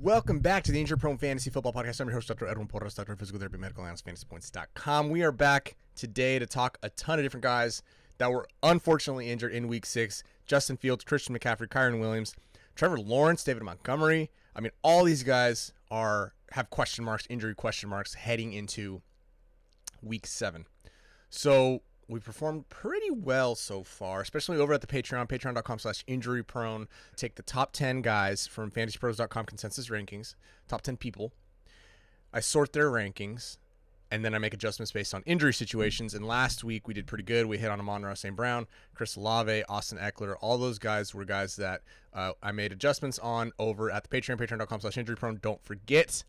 Welcome back to the Injury Prone Fantasy Football Podcast. I'm your host, Dr. Edwin Porras, Dr. Physical Therapy, Medical Analyst, FantasyPoints.com. We are back today to talk a ton of different guys that were unfortunately injured in Week 6. Justin Fields, Christian McCaffrey, Kyren Williams, Trevor Lawrence, David Montgomery. I mean, all these guys have question marks, injury question marks heading into Week 7. So we performed pretty well so far, especially over at the Patreon, patreon.com/injuryprone. Take the top 10 guys from fantasypros.com consensus rankings, top 10 people. I sort their rankings, and then I make adjustments based on injury situations. And last week we did pretty good. We hit on Amon-Ra St. Brown, Chris Olave, Austin Eckler. All those guys were guys that I made adjustments on over at the Patreon, patreon.com/injuryprone. Don't forget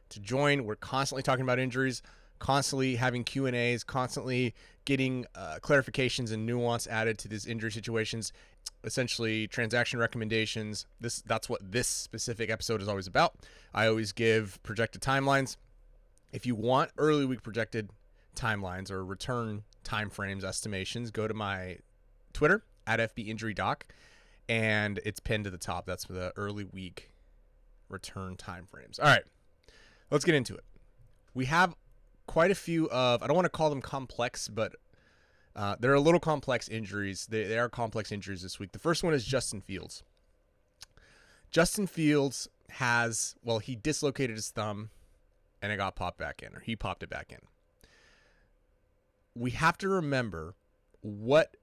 to join. We're constantly talking about injuries, constantly having Q&As, constantly getting clarifications and nuance added to these injury situations, essentially transaction recommendations. That's what this specific episode is always about. I always give projected timelines. If you want early week projected timelines or return timeframes estimations, go to my Twitter at FBInjuryDoc, and it's pinned to the top. That's for the early week return timeframes. All right, let's get into it. We have quite a few of, I don't want to call them complex, but they're a little complex injuries. They are complex injuries this week. The first one is Justin Fields. Justin Fields he dislocated his thumb and it got popped back in, or he popped it back in. We have to remember what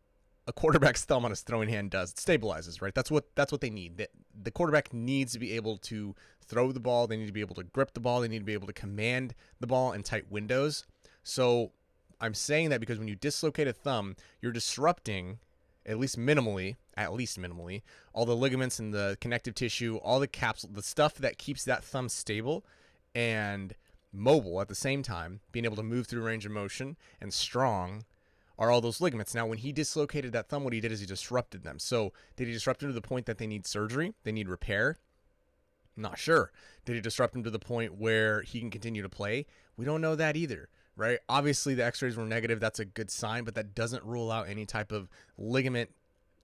a quarterback's thumb on his throwing hand does. It stabilizes, right? That's what they need. The quarterback needs to be able to throw the ball. They need to be able to grip the ball. They need to be able to command the ball in tight windows. So I'm saying that because when you dislocate a thumb, you're disrupting, at least minimally, all the ligaments and the connective tissue, all the capsule, the stuff that keeps that thumb stable and mobile at the same time, being able to move through range of motion and strong, are all those ligaments. Now, when he dislocated that thumb, what he did is he disrupted them. So did he disrupt them to the point that they need surgery? They need repair? Not sure. Did he disrupt him to the point where he can continue to play? We don't know that either, right? Obviously, the x-rays were negative. That's a good sign, but that doesn't rule out any type of ligament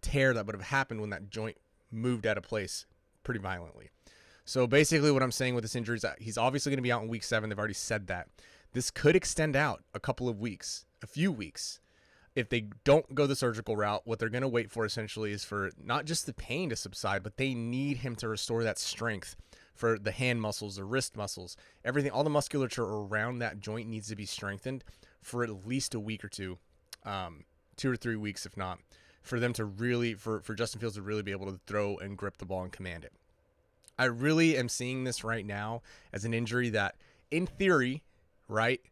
tear that would have happened when that joint moved out of place pretty violently. So basically what I'm saying with this injury is that he's obviously going to be out in Week 7. They've already said that. This could extend out a few weeks. If they don't go the surgical route, what they're going to wait for essentially is for not just the pain to subside, but they need him to restore that strength for the hand muscles, the wrist muscles, everything, all the musculature around that joint needs to be strengthened for at least a week or two, 2 or 3 weeks, if not, for them to really, for Justin Fields to really be able to throw and grip the ball and command it. I really am seeing this right now as an injury that, in theory, right,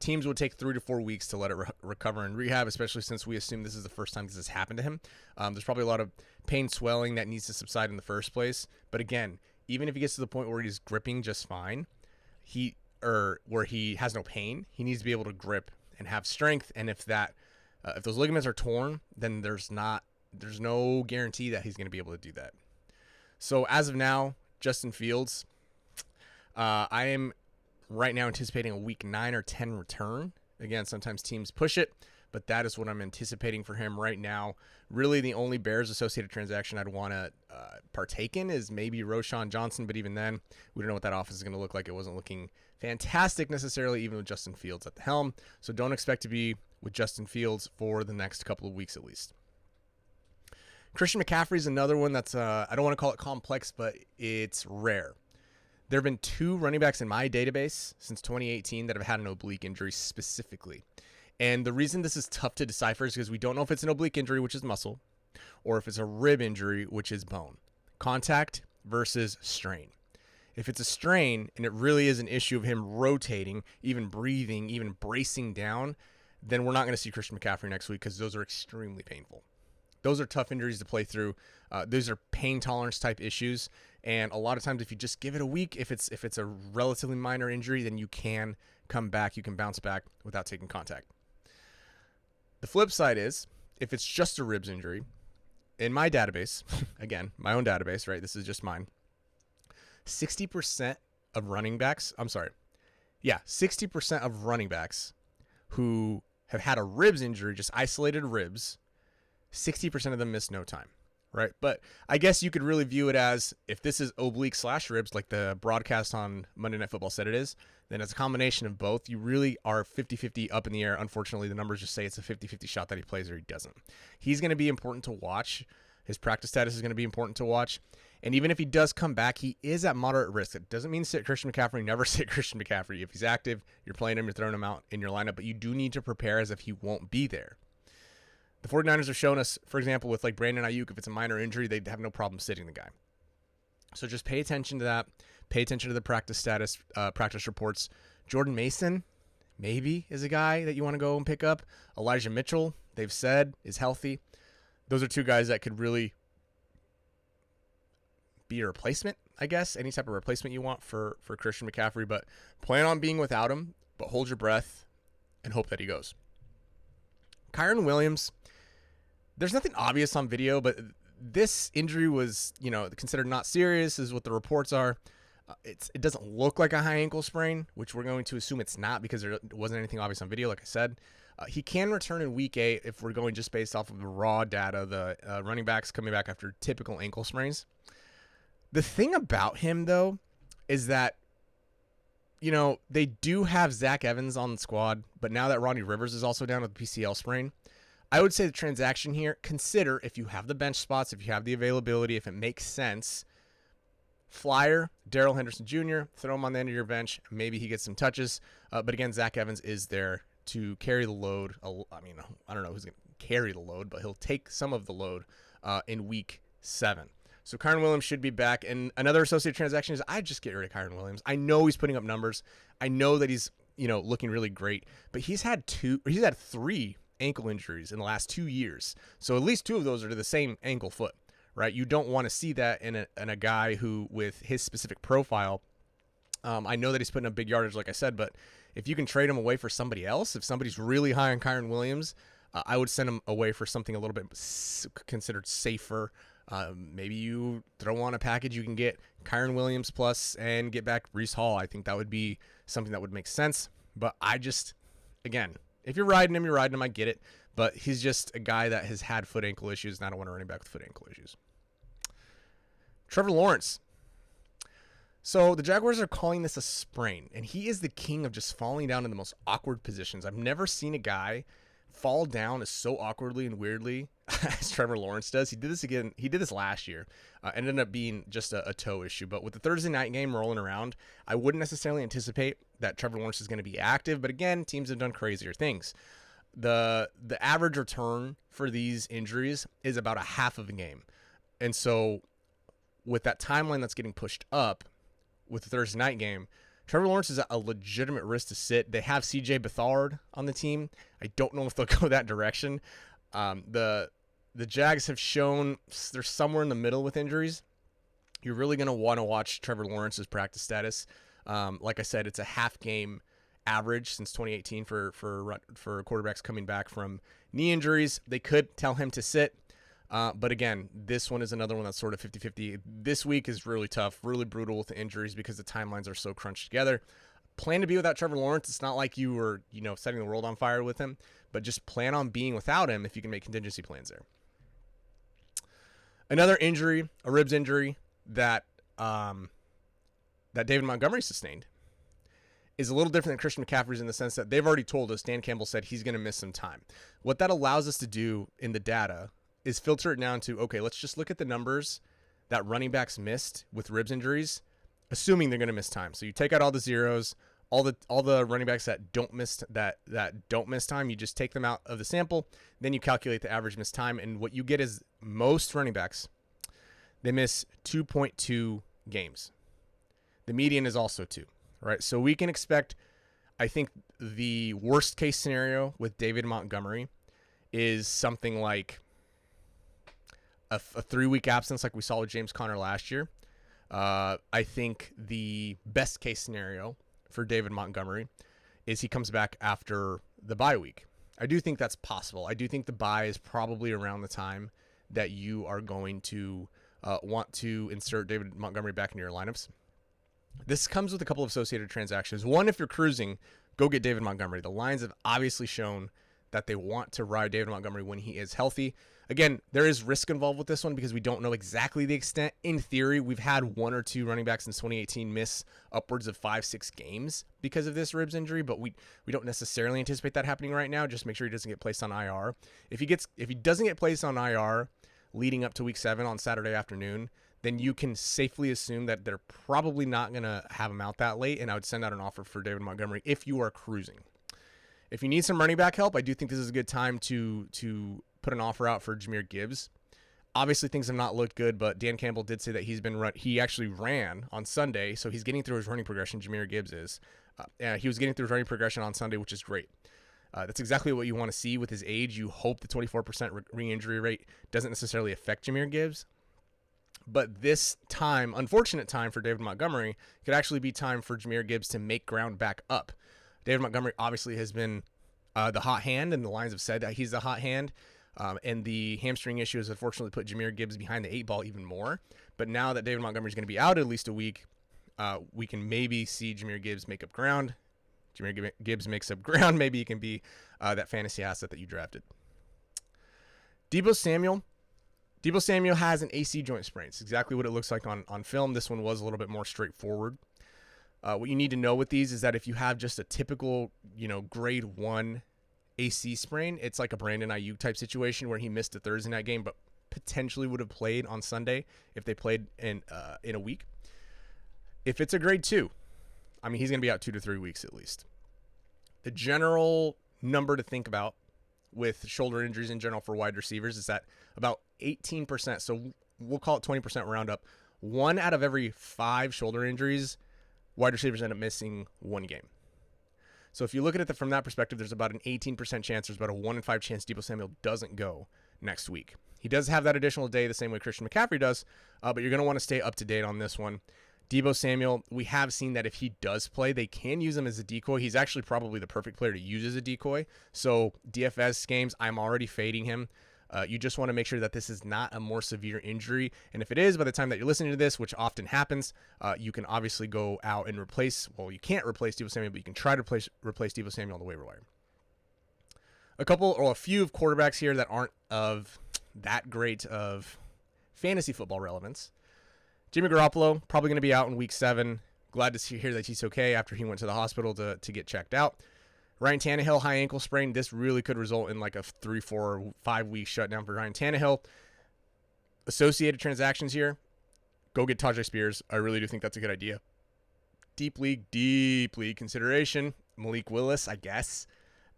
teams would take 3 to 4 weeks to let it recover and rehab, especially since we assume this is the first time this has happened to him. There's probably a lot of pain, swelling that needs to subside in the first place. But again, even if he gets to the point where he's gripping just fine, where he has no pain, he needs to be able to grip and have strength. And if those ligaments are torn, then there's no guarantee that he's going to be able to do that. So as of now, Justin Fields, I am right now anticipating a Week 9 or 10 return. Again, sometimes teams push it, but that is what I'm anticipating for him right now. Really, the only Bears-associated transaction I'd want to partake in is maybe Roschon Johnson, but even then, we don't know what that offense is going to look like. It wasn't looking fantastic necessarily, even with Justin Fields at the helm. So don't expect to be with Justin Fields for the next couple of weeks at least. Christian McCaffrey is another one that's, I don't want to call it complex, but it's rare. There have been 2 running backs in my database since 2018 that have had an oblique injury specifically. And the reason this is tough to decipher is because we don't know if it's an oblique injury, which is muscle, or if it's a rib injury, which is bone. Contact versus strain. If it's a strain and it really is an issue of him rotating, even breathing, even bracing down, then we're not going to see Christian McCaffrey next week because those are extremely painful. Those are tough injuries to play through. Those are pain tolerance type issues. And a lot of times if you just give it a week, if it's a relatively minor injury, then you can come back, you can bounce back without taking contact. The flip side is, if it's just a ribs injury, in my database, again, my own database, right? This is just mine. 60% of running backs who have had a ribs injury, just isolated ribs, 60% of them miss no time. right? But I guess you could really view it as, if this is oblique / ribs, like the broadcast on Monday Night Football said it is, then it's a combination of both. You really are 50-50 up in the air. Unfortunately, the numbers just say it's a 50-50 shot that he plays or he doesn't. He's going to be important to watch. His practice status is going to be important to watch. And even if he does come back, he is at moderate risk. It doesn't mean sit Christian McCaffrey. Never sit Christian McCaffrey. If he's active, you're playing him, you're throwing him out in your lineup, but you do need to prepare as if he won't be there. The 49ers have shown us, for example, with like Brandon Ayuk, if it's a minor injury, they'd have no problem sitting the guy. So just pay attention to that. Pay attention to the practice status, practice reports. Jordan Mason, maybe, is a guy that you want to go and pick up. Elijah Mitchell, they've said, is healthy. Those are two guys that could really be a replacement, I guess, any type of replacement you want for Christian McCaffrey, but plan on being without him, but hold your breath and hope that he goes. Kyren Williams, there's nothing obvious on video, but this injury was, considered not serious is what the reports are. It doesn't look like a high ankle sprain, which we're going to assume it's not because there wasn't anything obvious on video, like I said. He can return in week 8 if we're going just based off of the raw data, the running backs coming back after typical ankle sprains. The thing about him, though, is that, they do have Zach Evans on the squad, but now that Ronnie Rivers is also down with the PCL sprain, I would say the transaction here, consider if you have the bench spots, if you have the availability, if it makes sense, flyer Darrell Henderson Jr., throw him on the end of your bench. Maybe he gets some touches. But again, Zach Evans is there to carry the load. I don't know who's going to carry the load, but he'll take some of the load in week 7. So Kyren Williams should be back. And another associated transaction is I'd just get rid of Kyren Williams. I know he's putting up numbers. I know that he's, looking really great. But he's had 3 ankle injuries in the last 2 years. So at least 2 of those are to the same ankle foot, right? You don't want to see that in a guy who, with his specific profile, I know that he's putting up big yardage, like I said, but if you can trade him away for somebody else, if somebody's really high on Kyren Williams, I would send him away for something a little bit considered safer. Maybe you throw on a package, you can get Kyren Williams plus and get back Breece Hall. I think that would be something that would make sense. But again, if you're riding him, I get it. But he's just a guy that has had foot ankle issues, and I don't want to run him back with foot ankle issues. Trevor Lawrence. So the Jaguars are calling this a sprain, and he is the king of just falling down in the most awkward positions. I've never seen a guy fall down as so awkwardly and weirdly as Trevor Lawrence does. He did this again. He did this last year. Ended up being just a toe issue. But with the Thursday night game rolling around, I wouldn't necessarily anticipate that Trevor Lawrence is going to be active. But again, teams have done crazier things. The average return for these injuries is about a half of a game. And so with that timeline that's getting pushed up with the Thursday night game, Trevor Lawrence is a legitimate risk to sit. They have CJ Beathard on the team. I don't know if they'll go that direction. The Jags have shown they're somewhere in the middle with injuries. You're really going to want to watch Trevor Lawrence's practice status. Like I said, it's a half game average since 2018 for quarterbacks coming back from knee injuries. They could tell him to sit. But again, this one is another one that's sort of 50-50. This week is really tough, really brutal with the injuries because the timelines are so crunched together. Plan to be without Trevor Lawrence. It's not like you were, setting the world on fire with him, but just plan on being without him if you can make contingency plans there. Another injury, a ribs injury that David Montgomery sustained is a little different than Christian McCaffrey's in the sense that they've already told us, Dan Campbell said he's going to miss some time. What that allows us to do in the data is filter it down to, okay, let's just look at the numbers that running backs missed with ribs injuries, assuming they're going to miss time. So you take out all the zeros, all the running backs that don't miss time, you just take them out of the sample, then you calculate the average missed time, and what you get is most running backs, they miss 2.2 games. The median is also 2, right? So we can expect, I think the worst case scenario with David Montgomery is something like a 3-week absence like we saw with James Conner last year. I think the best case scenario for David Montgomery is he comes back after the bye week. I do think that's possible. I do think the bye is probably around the time that you are going to want to insert David Montgomery back into your lineups. This comes with a couple of associated transactions. One, if you're cruising, go get David Montgomery. The Lions have obviously shown that they want to ride David Montgomery when he is healthy. Again, there is risk involved with this one because we don't know exactly the extent. In theory, we've had 1 or 2 running backs since 2018 miss upwards of 5-6 games because of this ribs injury, but we don't necessarily anticipate that happening right now. Just make sure he doesn't get placed on IR. If he doesn't get placed on IR leading up to week 7 on Saturday afternoon, then you can safely assume that they're probably not going to have him out that late, and I would send out an offer for David Montgomery if you are cruising. If you need some running back help, I do think this is a good time to put an offer out for Jahmyr Gibbs. Obviously, things have not looked good, but Dan Campbell did say that he actually ran on Sunday, so he's getting through his running progression. Jahmyr Gibbs is. He was getting through his running progression on Sunday, which is great. That's exactly what you want to see with his age. You hope the 24% re-injury rate doesn't necessarily affect Jahmyr Gibbs. But this time, unfortunate time for David Montgomery, could actually be time for Jahmyr Gibbs to make ground back up. David Montgomery obviously has been the hot hand, and the lines have said that he's the hot hand. And the hamstring issue has unfortunately put Jahmyr Gibbs behind the 8 ball even more. But now that David Montgomery is going to be out at least a week, we can maybe see Jahmyr Gibbs make up ground. Jahmyr Gibbs makes up ground. Maybe he can be that fantasy asset that you drafted. Deebo Samuel. Deebo Samuel has an AC joint sprain. It's exactly what it looks like on film. This one was a little bit more straightforward. What you need to know with these is that if you have just a typical, grade 1 AC sprain, it's like a Brandon Ayuk type situation where he missed a Thursday night game, but potentially would have played on Sunday if they played in a week. If it's a grade 2, he's going to be out 2 to 3 weeks at least. The general number to think about with shoulder injuries in general for wide receivers is that about 18%, so we'll call it 20% round up, 1 out of every 5 shoulder injuries, wide receivers end up missing 1 game. So if you look at it from that perspective, there's about an 18% chance, there's about a 1 in 5 chance Deebo Samuel doesn't go next week. He does have that additional day the same way Christian McCaffrey does, but you're going to want to stay up to date on this one. Deebo Samuel, we have seen that if he does play, they can use him as a decoy. He's actually probably the perfect player to use as a decoy. So DFS games, I'm already fading him. You just want to make sure that this is not a more severe injury. And if it is, by the time that you're listening to this, which often happens, you can obviously go out and you can't replace Deebo Samuel, but you can try to replace Deebo Samuel on the waiver wire. A few of quarterbacks here that aren't of that great of fantasy football relevance. Jimmy Garoppolo, probably going to be out in week 7. Glad to hear that he's okay after he went to the hospital to get checked out. Ryan Tannehill, high ankle sprain. This really could result in like a 3, 4, 5 week shutdown for Ryan Tannehill. Associated transactions here. Go get Tajay Spears. I really do think that's a good idea. Deep league consideration. Malik Willis, I guess.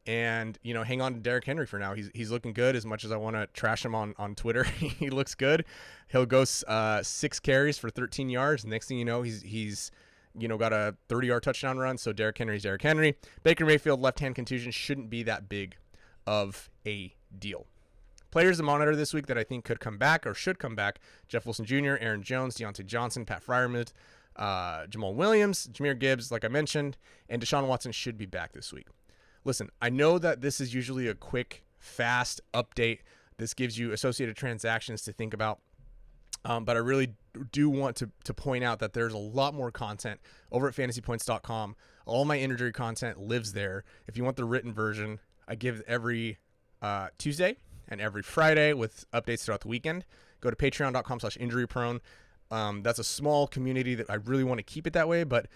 And, hang on to Derrick Henry for now. He's looking good as much as I want to trash him on Twitter. He looks good. He'll go 6 carries for 13 yards. Next thing you know, he's got a 30-yard touchdown run. So Derrick Henry's Derrick Henry. Baker Mayfield, left-hand contusion, shouldn't be that big of a deal. Players to monitor this week that I think could come back or should come back: Jeff Wilson Jr., Aaron Jones, Deontay Johnson, Pat Freiermuth, Jamal Williams, Jahmyr Gibbs, like I mentioned, and Deshaun Watson should be back this week. Listen, I know that this is usually a quick, fast update. This gives you associated transactions to think about. But I really do want to point out that there's a lot more content over at fantasypoints.com. All my injury content lives there. If you want the written version, I give every Tuesday and every Friday with updates throughout the weekend. Go to patreon.com/injuryprone. That's a small community that I really want to keep it that way. But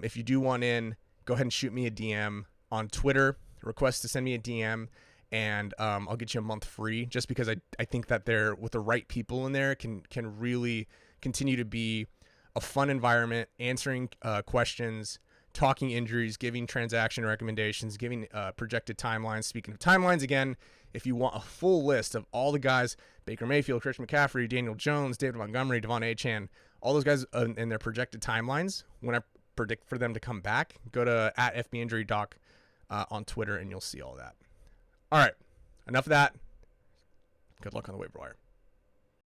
if you do want in, go ahead and shoot me a DM on Twitter. Request to send me a DM. And I'll get you a month free just because I think that they're, with the right people in there, can really continue to be a fun environment, answering questions, talking injuries, giving transaction recommendations, giving projected timelines. Speaking of timelines, again, if you want a full list of all the guys, Baker Mayfield, Christian McCaffrey, Daniel Jones, David Montgomery, Devon Achane, all those guys and their projected timelines, when I predict for them to come back, go to @FBInjuryDoc on Twitter and you'll see all that. All right, enough of that. Good luck on the waiver wire.